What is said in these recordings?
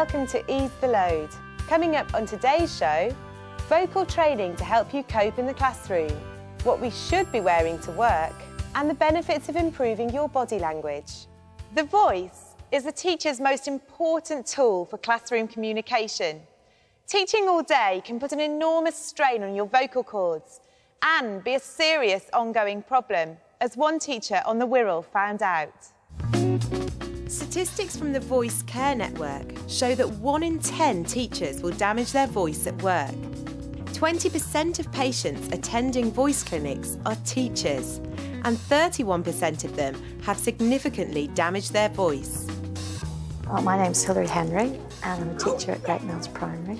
welcome to Ease the Load. Coming up on today's show, vocal training to help you cope in the classroom, what we should be wearing to work, and the benefits of improving your body language. The voice is the teacher's most important tool for classroom communication. Teaching all day can put an enormous strain on your vocal cords and be a serious ongoing problem, as one teacher on the Wirral found out. Statistics from the Voice Care Network show that 1 in 10 teachers will damage their voice at work. 20% of patients attending voice clinics are teachers, and 31% of them have significantly damaged their voice. My name's Hilary Henry, and I'm a teacher at Great Mills Primary.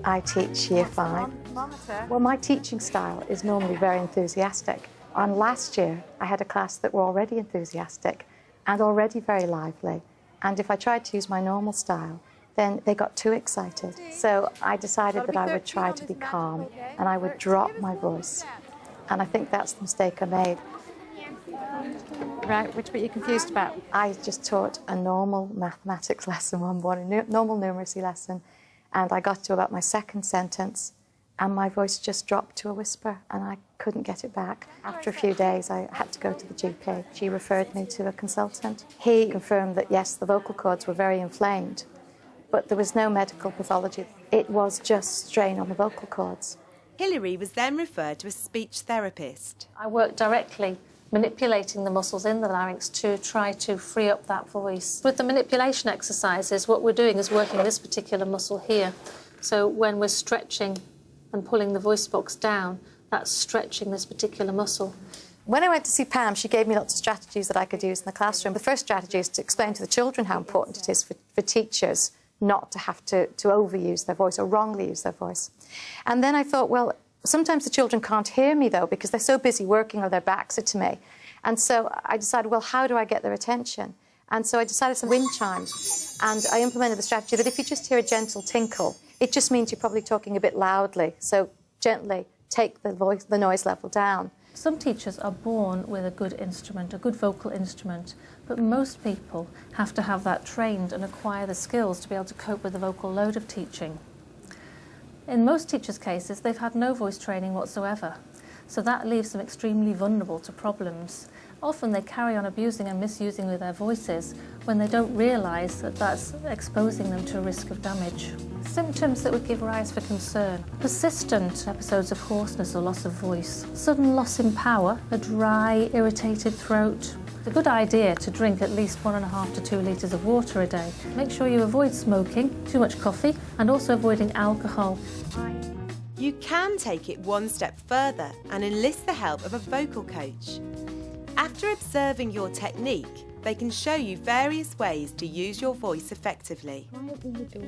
I teach Year 5. Well, my teaching style is normally very enthusiastic. And last year, I had a class that were already enthusiastic and already very lively. And if I tried to use my normal style, then they got too excited. So I decided that I would try to be calm and I would drop my voice. And I think that's the mistake I made. Right, which bit you're confused about? I just taught a normal mathematics lesson one morning, normal numeracy lesson, and I got to about my second sentence and my voice just dropped to a whisper and I couldn't get it back. After a few days, I had to go to the GP. She referred me to a consultant. He confirmed that, yes, the vocal cords were very inflamed, but there was no medical pathology. It was just strain on the vocal cords. Hilary was then referred to a speech therapist. I work directly manipulating the muscles in the larynx to try to free up that voice. With the manipulation exercises, what we're doing is working this particular muscle here. So when we're stretching and pulling the voice box down, that's stretching this particular muscle. When I went to see Pam, she gave me lots of strategies that I could use in the classroom. The first strategy is to explain to the children how important it is for teachers not to have to overuse their voice or wrongly use their voice. And then I thought, well, sometimes the children can't hear me, though, because they're so busy working or their backs are to me. And so I decided, well, how do I get their attention? And so I decided some wind chimes. And I implemented the strategy that if you just hear a gentle tinkle, it just means you're probably talking a bit loudly. So gently take the noise level down. Some teachers are born with a good instrument, a good vocal instrument, but most people have to have that trained and acquire the skills to be able to cope with the vocal load of teaching. In most teachers' cases, they've had no voice training whatsoever, so that leaves them extremely vulnerable to problems. Often they carry on abusing and misusing with their voices when they don't realise that that's exposing them to a risk of damage. Symptoms that would give rise for concern: persistent episodes of hoarseness or loss of voice, sudden loss in power, a dry, irritated throat. It's a good idea to drink at least 1.5 to 2 litres of water a day. Make sure you avoid smoking, too much coffee, and also avoiding alcohol. You can take it one step further and enlist the help of a vocal coach. After observing your technique, they can show you various ways to use your voice effectively.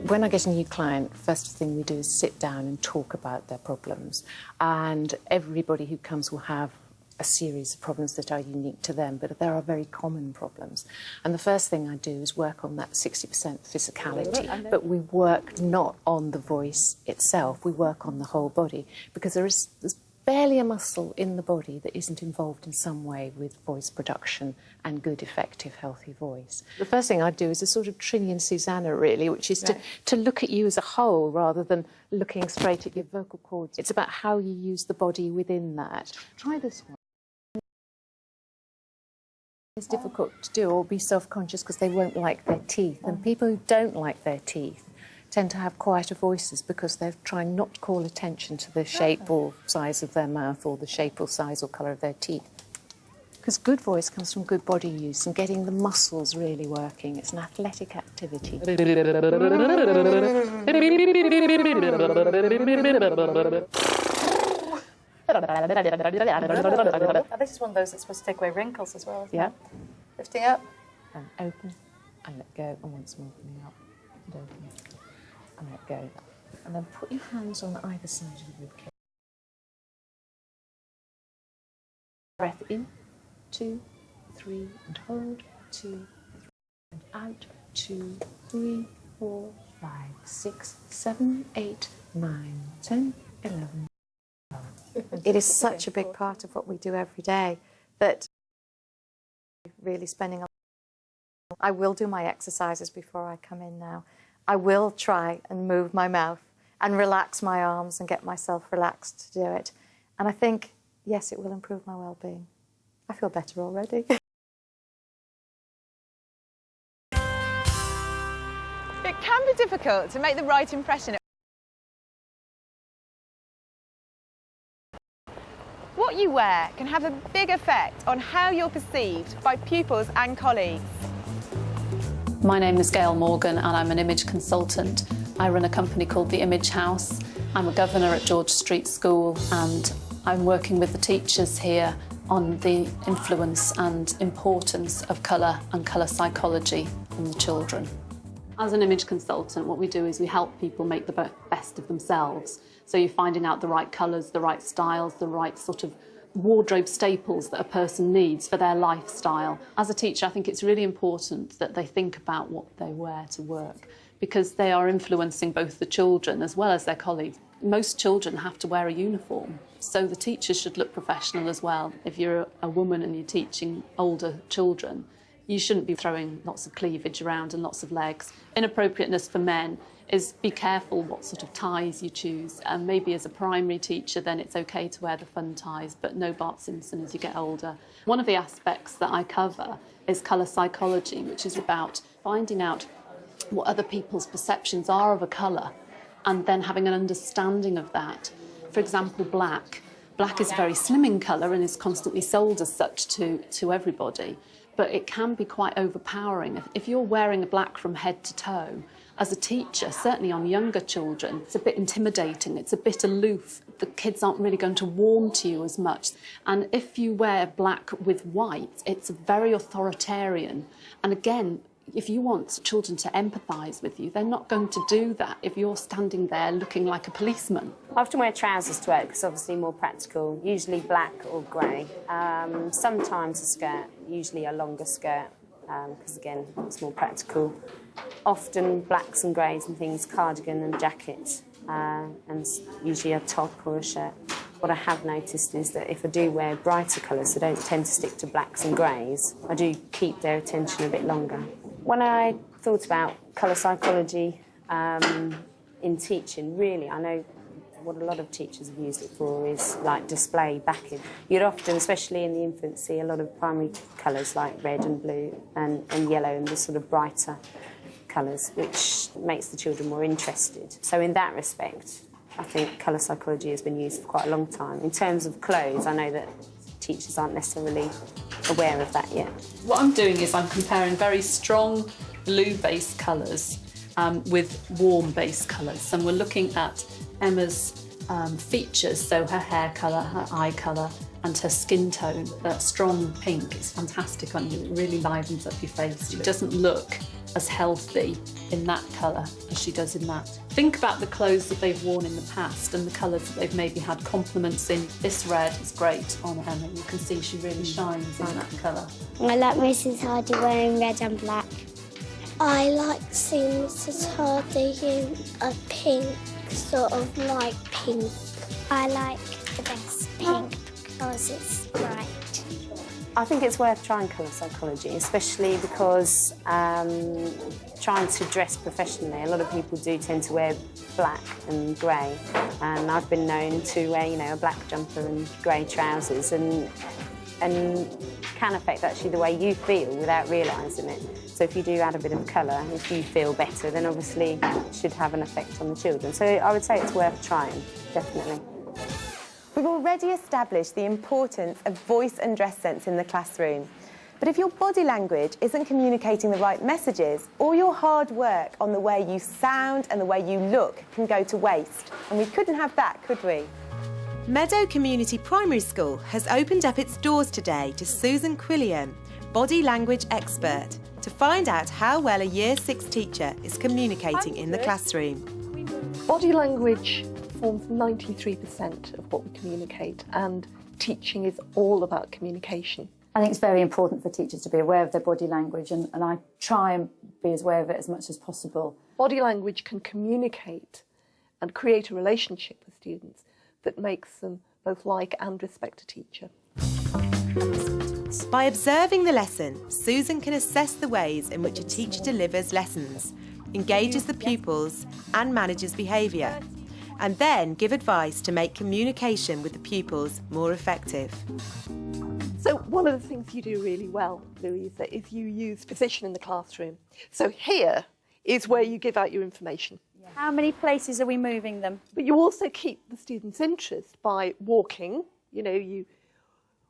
When I get a new client, first thing we do is sit down and talk about their problems. And everybody who comes will have a series of problems that are unique to them, but there are very common problems. And the first thing I do is work on that 60% physicality, but we work not on the voice itself, we work on the whole body, because there's barely a muscle in the body that isn't involved in some way with voice production and good, effective, healthy voice. The first thing I do is a sort of Trini and Susanna, really, which is to look at you as a whole rather than looking straight at your vocal cords. It's about how you use the body within that. Try this one. It's difficult to do or be self-conscious because they won't like their teeth. And people who don't like their teeth tend to have quieter voices because they're trying not to call attention to the shape or size of their mouth or the shape or size or colour of their teeth. Because good voice comes from good body use and getting the muscles really working. It's an athletic activity. This is one of those that's supposed to take away wrinkles as well, isn't it? Lifting up. And open and let go, and once more coming up and open and let go. And then put your hands on either side of the ribcage. Breath in, 2, 3, and hold, 2, 3, and out, 2, 3, 4, 5, 6, 7, 8, 9, 10, 11. It is such a big part of what we do every day that really spending a I will do my exercises before I come in now. I will try and move my mouth and relax my arms and get myself relaxed to do it. And I think, yes, it will improve my well-being. I feel better already. It can be difficult to make the right impression. What you wear can have a big effect on how you're perceived by pupils and colleagues. My name is Gail Morgan and I'm an image consultant. I run a company called The Image House. I'm a governor at George Street School and I'm working with the teachers here on the influence and importance of colour and colour psychology on the children. As an image consultant, what we do is we help people make the best of themselves. So you're finding out the right colours, the right styles, the right sort of wardrobe staples that a person needs for their lifestyle. As a teacher, I think it's really important that they think about what they wear to work because they are influencing both the children as well as their colleagues. Most children have to wear a uniform, so the teachers should look professional as well. If you're a woman and you're teaching older children, you shouldn't be throwing lots of cleavage around and lots of legs. Inappropriateness for men is be careful what sort of ties you choose. And maybe as a primary teacher, then it's okay to wear the fun ties, but no Bart Simpson as you get older. One of the aspects that I cover is colour psychology, which is about finding out what other people's perceptions are of a colour and then having an understanding of that. For example, black. Black is a very slimming colour and is constantly sold as such to everybody. But it can be quite overpowering. If you're wearing a black from head to toe, as a teacher, certainly on younger children, it's a bit intimidating, it's a bit aloof. The kids aren't really going to warm to you as much. And if you wear black with white, it's very authoritarian. And again, if you want children to empathise with you, they're not going to do that if you're standing there looking like a policeman. I often wear trousers to work because obviously more practical, usually black or grey. Sometimes a skirt, usually a longer skirt, because again, it's more practical. Often blacks and greys and things, cardigan and jacket, and usually a top or a shirt. What I have noticed is that if I do wear brighter colours, I don't tend to stick to blacks and greys. I do keep their attention a bit longer. When I thought about colour psychology in teaching, really, I know what a lot of teachers have used it for is like display backing. You'd often, especially in the infancy, see a lot of primary colours like red and blue and yellow and the sort of brighter colours, which makes the children more interested. So in that respect, I think colour psychology has been used for quite a long time. In terms of clothes, I know that teachers aren't necessarily aware of that yet. What I'm doing is I'm comparing very strong blue-based colours with warm-based colours. And we're looking at Emma's features, so her hair colour, her eye colour and her skin tone. That strong pink is fantastic on you, it really livens up your face. She doesn't look as healthy in that colour as she does in that. Think about the clothes that they've worn in the past and the colours that they've maybe had compliments in. This red is great on Emma, you can see she really shines in that colour. I like Mrs Hardy wearing red and black. I like seeing Mrs Hardy in a pink, sort of light pink. I like the best pink because it's bright. I think it's worth trying colour psychology, especially because trying to dress professionally, a lot of people do tend to wear black and grey, and I've been known to wear, you know, a black jumper and grey trousers, and can affect actually the way you feel without realising it. So if you do add a bit of colour, if you feel better, then obviously it should have an effect on the children. So I would say it's worth trying, definitely. We've already established the importance of voice and dress sense in the classroom. But if your body language isn't communicating the right messages, all your hard work on the way you sound and the way you look can go to waste. And we couldn't have that, could we? Meadow Community Primary School has opened up its doors today to Susan Quilliam, body language expert, to find out how well a Year 6 teacher is communicating in the classroom. Body language forms 93% of what we communicate, and teaching is all about communication. I think it's very important for teachers to be aware of their body language, and I try and be as aware of it as much as possible. Body language can communicate and create a relationship with students that makes them both like and respect a teacher. By observing the lesson, Susan can assess the ways in which a teacher delivers lessons. engages the pupils and manages behaviour, and then give advice to make communication with the pupils more effective. So one of the things you do really well, Louisa, is you use position in the classroom. So here is where you give out your information. How many places are we moving them? But you also keep the students' interest by walking. You know, you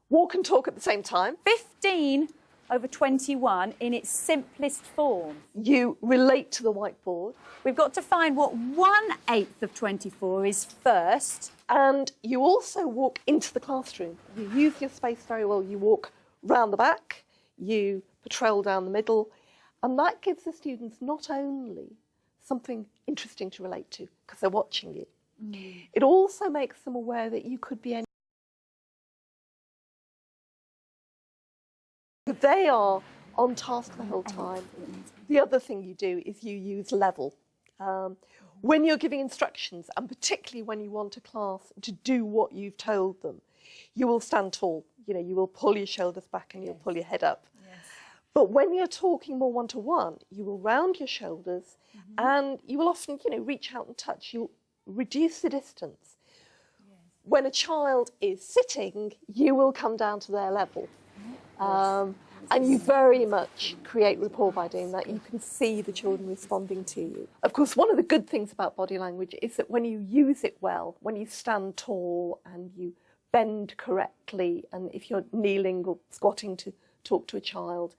walk and talk at the same time. 15 over 21 in its simplest form. You relate to the whiteboard. We've got to find what 1/8 of 24 is first. And you also walk into the classroom. You use your space very well. You walk round the back, you patrol down the middle, and that gives the students not only something interesting to relate to, because they're watching you, it also makes them aware that you could be any. They are on task the whole time. The other thing you do is you use level. When you're giving instructions, and particularly when you want a class to do what you've told them, you will stand tall. You know, you will pull your shoulders back and you'll pull your head up. But when you're talking more one-to-one, you will round your shoulders and you will often, you know, reach out and touch. You'll reduce the distance. When a child is sitting, you will come down to their level. And you very much create rapport by doing that. You can see the children responding to you. Of course, one of the good things about body language is that when you use it well, when you stand tall and you bend correctly, and if you're kneeling or squatting to talk to a child,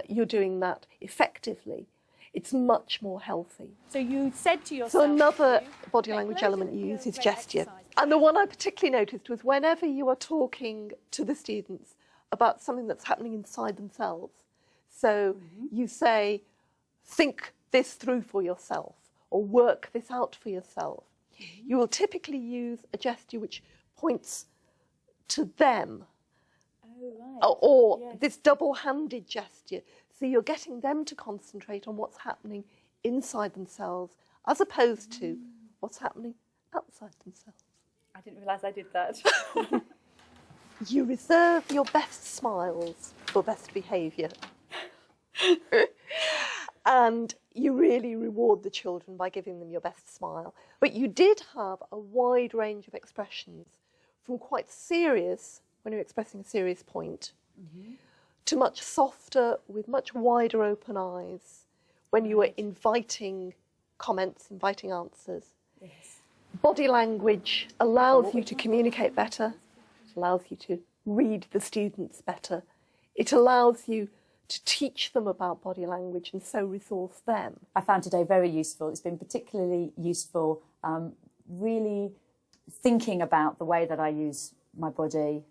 you're doing that effectively. It's much more healthy. So you said to yourself... So another body language element you use is gesture. And the one I particularly noticed was whenever you are talking to the students about something that's happening inside themselves. So you say, think this through for yourself, or work this out for yourself. You will typically use a gesture which points to them, or this double-handed gesture. So you're getting them to concentrate on what's happening inside themselves, as opposed to what's happening outside themselves. I didn't realise I did that. You reserve your best smiles for best behaviour. And you really reward the children by giving them your best smile. But you did have a wide range of expressions, from quite serious, when you're expressing a serious point, to much softer, with much wider open eyes, when you were inviting comments, inviting answers. Body language allows you to communicate better. It allows you to read the students better. It allows you to teach them about body language and so resource them. I found today very useful. It's been particularly useful really thinking about the way that I use my body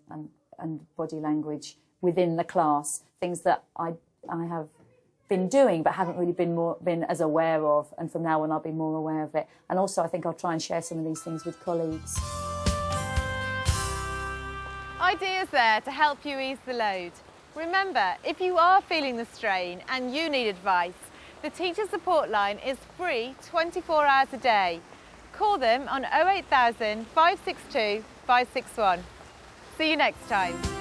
and body language within the class, things that I have been doing but haven't really been as aware of, and from now on I'll be more aware of it. And also I think I'll try and share some of these things with colleagues. Ideas there to help you ease the load. Remember, if you are feeling the strain and you need advice, the Teacher Support Line is free 24 hours a day. Call them on 08000 562 561. See you next time.